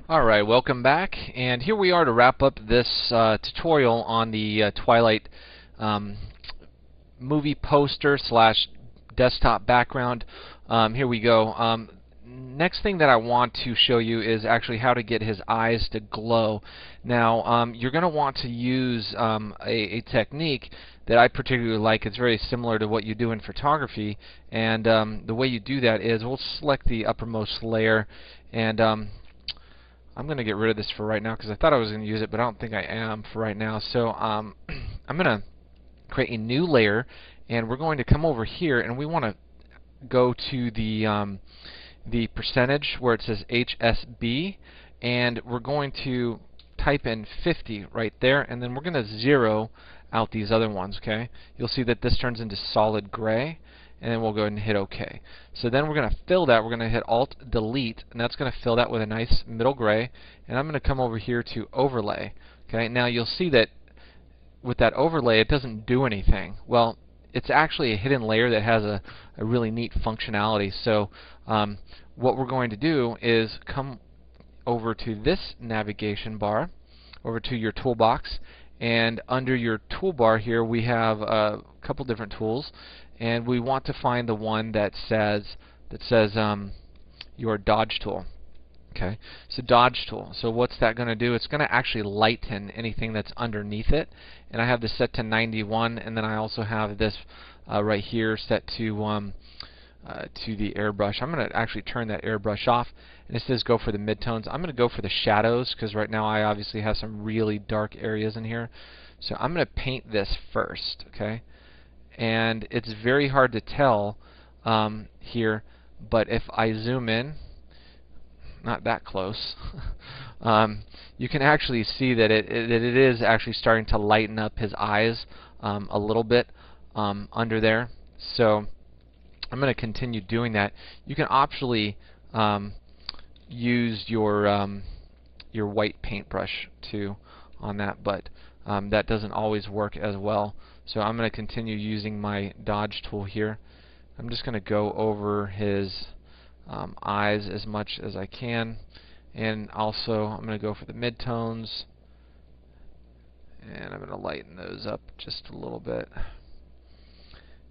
Alright, welcome back, and here we are to wrap up this tutorial on the Twilight um, movie poster slash desktop background. Here we go. Next thing that I want to show you is actually how to get his eyes to glow. Now, you're going to want to use a technique that I particularly like. It's very similar to what you do in photography, and the way you do that is we'll select the uppermost layer, and I'm going to get rid of this for right now because I thought I was going to use it, but I don't think I am for right now. So I'm going to create a new layer, and we're going to come over here, and we want to go to the percentage where it says HSB, and we're going to type in 50 right there, and then we're going to zero out these other ones. Okay, you'll see that this turns into solid gray, and then we'll go ahead and hit OK. So then we're going to fill that. We're going to hit Alt Delete, and that's going to fill that with a nice middle gray. And I'm going to come over here to Overlay. Okay, now you'll see that with that overlay, it doesn't do anything. Well, it's actually a hidden layer that has a really neat functionality. So what we're going to do is come over to this navigation bar, over to your toolbox, and under your toolbar here we have a couple different tools, and we want to find the one that says your dodge tool. Okay, so dodge tool. So what's that going to do? It's going to actually lighten anything that's underneath it, and I have this set to 91, and then I also have this right here set to the airbrush. I'm going to actually turn that airbrush off, and it says go for the midtones. I'm going to go for the shadows because right now I obviously have some really dark areas in here. So I'm going to paint this first, okay? And it's very hard to tell here, but if I zoom in, not that close, you can actually see that it is actually starting to lighten up his eyes a little bit under there. So I'm going to continue doing that. You can optionally use your white paintbrush too on that, but that doesn't always work as well. So I'm going to continue using my dodge tool here. I'm just going to go over his eyes as much as I can, and also I'm going to go for the midtones, and I'm going to lighten those up just a little bit.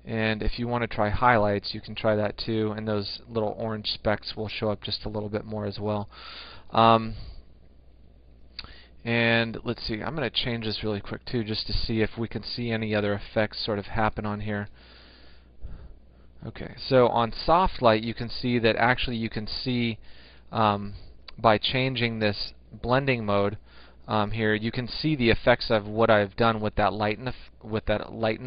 And if you want to try highlights, you can try that too, and those little orange specks will show up just a little bit more as well. And let's see, I'm going to change this really quick too, just to see if we can see any other effects sort of happen on here. Okay, so on soft light you can see that actually you can see by changing this blending mode here, you can see the effects of what I've done with that lighten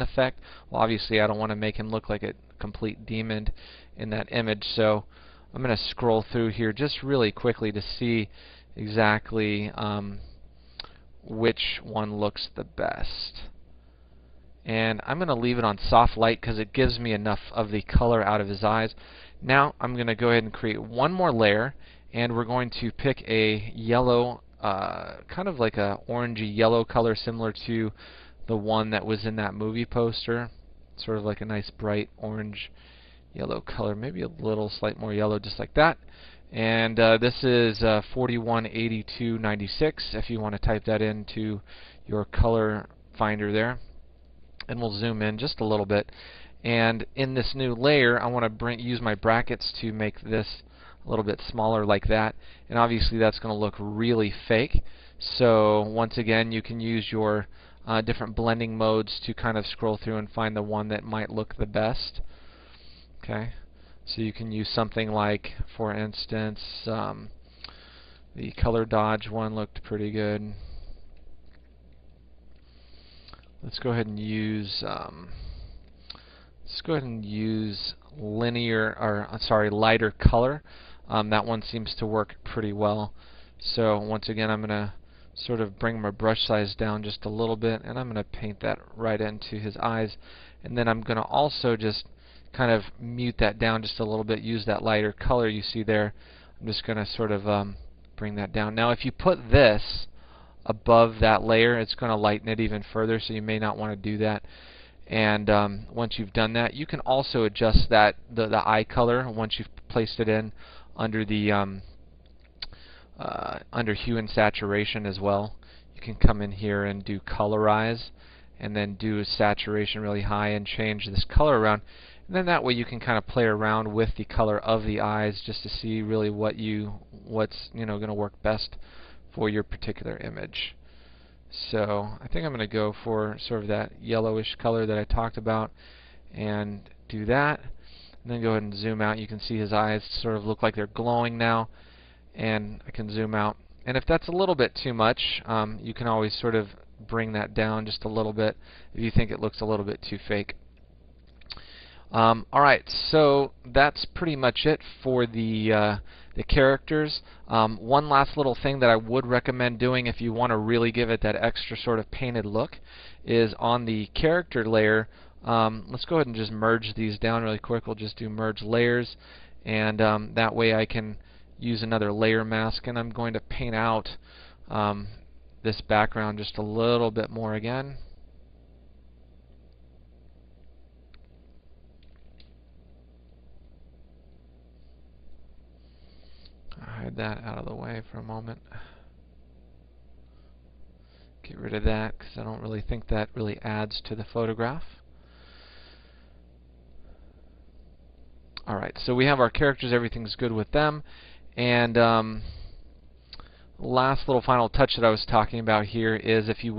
effect. Well, obviously I don't want to make him look like a complete demon in that image, so I'm going to scroll through here just really quickly to see exactly which one looks the best. And I'm going to leave it on soft light because it gives me enough of the color out of his eyes. Now I'm going to go ahead and create one more layer, and we're going to pick a yellow, kind of like a orangey yellow color similar to the one that was in that movie poster. Sort of like a nice bright orange yellow color, maybe a little slight more yellow, just like that. And this is 418296 if you want to type that into your color finder there. And we'll zoom in just a little bit. And in this new layer, I want to use my brackets to make this a little bit smaller like that. And obviously that's going to look really fake. So once again, you can use your different blending modes to kind of scroll through and find the one that might look the best. Okay, so you can use something like, for instance, the color dodge one looked pretty good. Let's go ahead and use lighter color. That one seems to work pretty well. So once again, I'm going to sort of bring my brush size down just a little bit, and I'm going to paint that right into his eyes. And then I'm going to also just kind of mute that down just a little bit, use that lighter color you see there. I'm just going to sort of bring that down. Now if you put this above that layer, it's going to lighten it even further, so you may not want to do that. And once you've done that, you can also adjust that the eye color once you've placed it in under the under hue and saturation as well. You can come in here and do colorize, and then do saturation really high and change this color around. And then that way you can kind of play around with the color of the eyes just to see really what's going to work best for your particular image. So I think I'm going to go for sort of that yellowish color that I talked about and do that. And then go ahead and zoom out. You can see his eyes sort of look like they're glowing now. And I can zoom out. And if that's a little bit too much, you can always sort of bring that down just a little bit if you think it looks a little bit too fake. Alright, so that's pretty much it for the characters. One last little thing that I would recommend doing if you want to really give it that extra sort of painted look is on the character layer. Let's go ahead and just merge these down really quick. We'll just do merge layers, and that way I can use another layer mask, and I'm going to paint out this background just a little bit more again. Hide that out of the way for a moment. Get rid of that because I don't really think that really adds to the photograph. Alright, so we have our characters, everything's good with them. And last little final touch that I was talking about here is if you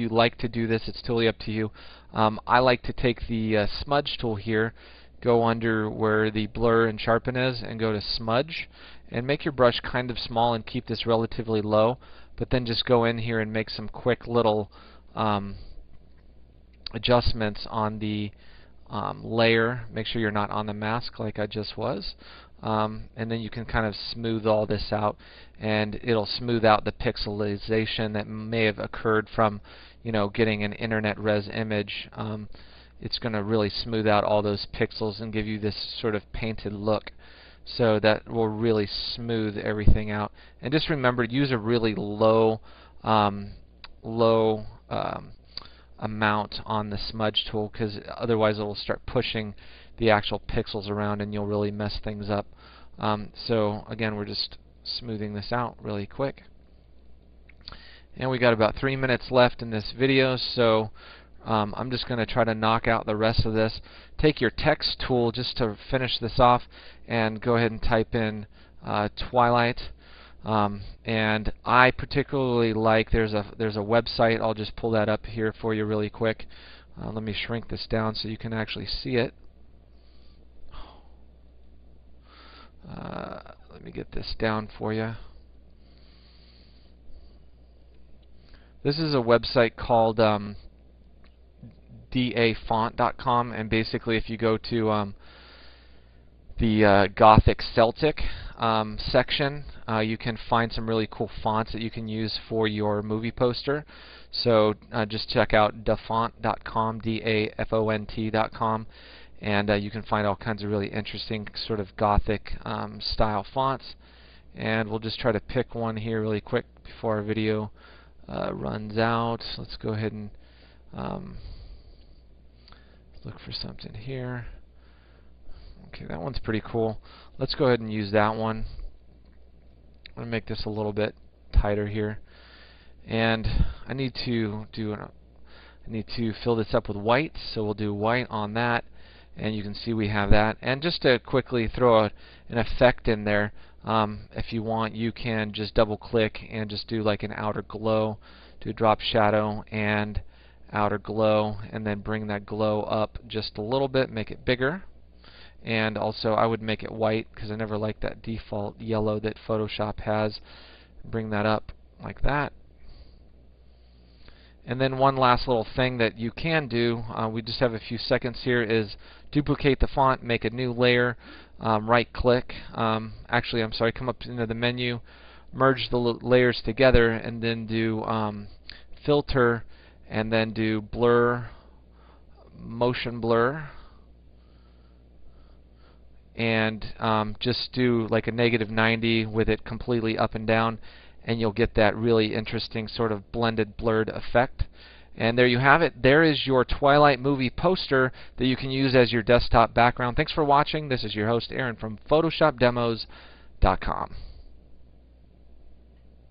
like to do this, it's totally up to you. I like to take the smudge tool here, go under where the blur and sharpen is, and go to smudge, and make your brush kind of small and keep this relatively low, but then just go in here and make some quick little adjustments on the layer. Make sure you're not on the mask like I just was. And then you can kind of smooth all this out, and it'll smooth out the pixelization that may have occurred from, getting an internet res image. It's going to really smooth out all those pixels and give you this sort of painted look. So that will really smooth everything out. And just remember to use a really low amount on the smudge tool, because otherwise it will start pushing the actual pixels around and you'll really mess things up. So again, we're just smoothing this out really quick. And we got about 3 minutes left in this video, so I'm just going to try to knock out the rest of this. Take your text tool just to finish this off and go ahead and type in Twilight. And I particularly like, there's a website. I'll just pull that up here for you really quick. Let me shrink this down so you can actually see it. Let me get this down for you. This is a website called dafont.com, and basically if you go to the Gothic Celtic section, you can find some really cool fonts that you can use for your movie poster. So just check out dafont.com, dafont.com, and you can find all kinds of really interesting sort of Gothic style fonts. And we'll just try to pick one here really quick before our video runs out. Let's go ahead and look for something here. Okay, that one's pretty cool. Let's go ahead and use that one. I'm going to make this a little bit tighter here. And I need to fill this up with white, so we'll do white on that. And you can see we have that. And just to quickly throw an effect in there, if you want, you can just double click and just do like an outer glow, do drop shadow and outer glow, and then bring that glow up just a little bit, make it bigger. And also I would make it white because I never like that default yellow that Photoshop has. Bring that up like that. And then one last little thing that you can do, we just have a few seconds here, is duplicate the font, make a new layer, right click, actually I'm sorry, come up into the menu, merge the layers together, and then do filter, and then do blur, motion blur, and just do like a -90 with it completely up and down, and you'll get that really interesting sort of blended blurred effect. And there you have it. There is your Twilight movie poster that you can use as your desktop background. Thanks for watching. This is your host Aaron from PhotoshopDemos.com.